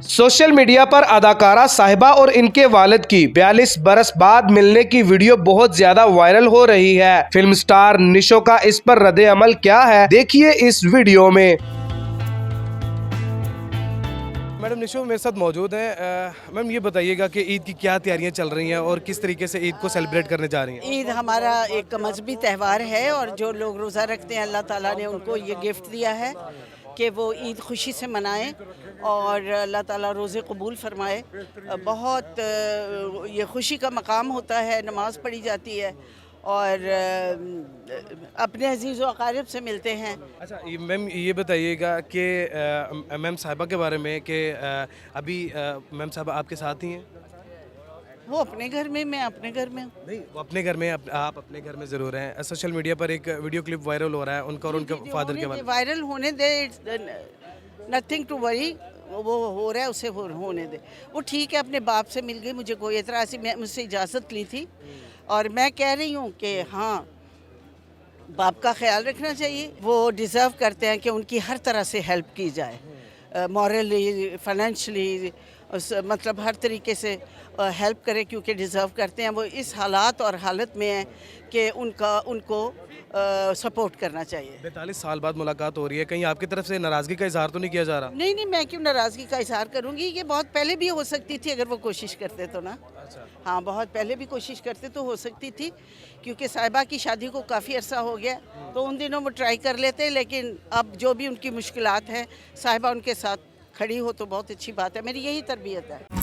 Social media पर अदाकारा साहिबा और इनके वालिद की 42 बरस बाद मिलने की वीडियो बहुत ज्यादा वायरल हो रही है। फिल्म स्टार निशो का इस पर रद्द अमल क्या है, देखिए इस वीडियो में। मैडम निशो मेरे साथ मौजूद हैं। मैम ये बताइएगा कि ईद की क्या तैयारियां चल रही हैं और किस तरीके से ईद को सेलिब्रेट करने जा रही हैं। ईद हमारा एक मजहबी त्यौहार है और जो लोग रोज़ा रखते हैं अल्लाह ताला ने उनको ये गिफ्ट दिया है कि वो ईद खुशी से मनाएं और अल्लाह ताला रोज़े कबूल फरमाए। बहुत ये खुशी का मकाम होता है, नमाज़ पढ़ी जाती है और अपने अजीज़ व अकारिब से मिलते हैं। अच्छा मैम ये बताइएगा कि मैम साहिबा के बारे में कि अभी मैम साहिबा आपके साथ ही हैं? वो अपने घर में, मैं अपने घर में हूँ। नहीं, वो अपने घर में, आप अपने घर में ज़रूर हैं। सोशल मीडिया पर एक वीडियो क्लिप वायरल हो रहा है उनका और उनके फादर के बारे में। वायरल होने दे, नथिंग टू वरी। वो हो रहा है उसे होने दे। वो ठीक है, अपने बाप से मिल गई, मुझे कोई एतराज़ नहीं। मैं मुझसे इजाज़त ली थी और मैं कह रही हूँ कि हाँ, बाप का ख्याल रखना चाहिए। वो डिज़र्व करते हैं कि उनकी हर तरह से हेल्प की जाए, मॉरली, फाइनेंशली, मतलब हर तरीके से हेल्प करें, क्योंकि डिज़र्व करते हैं। वो इस हालात और हालत में हैं कि उनको सपोर्ट करना चाहिए। 42 साल बाद मुलाकात हो रही है, कहीं आपकी तरफ से नाराज़गी का इजहार तो नहीं किया जा रहा? नहीं नहीं, मैं क्यों नाराज़गी का इजहार करूँगी। ये बहुत पहले भी हो सकती थी अगर वो कोशिश करते तो ना। अच्छा। हाँ, बहुत पहले भी कोशिश करते तो हो सकती थी, क्योंकि साहिबा की शादी को काफ़ी अरसा हो गया, तो उन दिनों वो ट्राई कर लेते। लेकिन अब जो भी उनकी मुश्किलात हैं, साहिबा उनके साथ खड़ी हो तो बहुत अच्छी बात है। मेरी यही तरबियत है।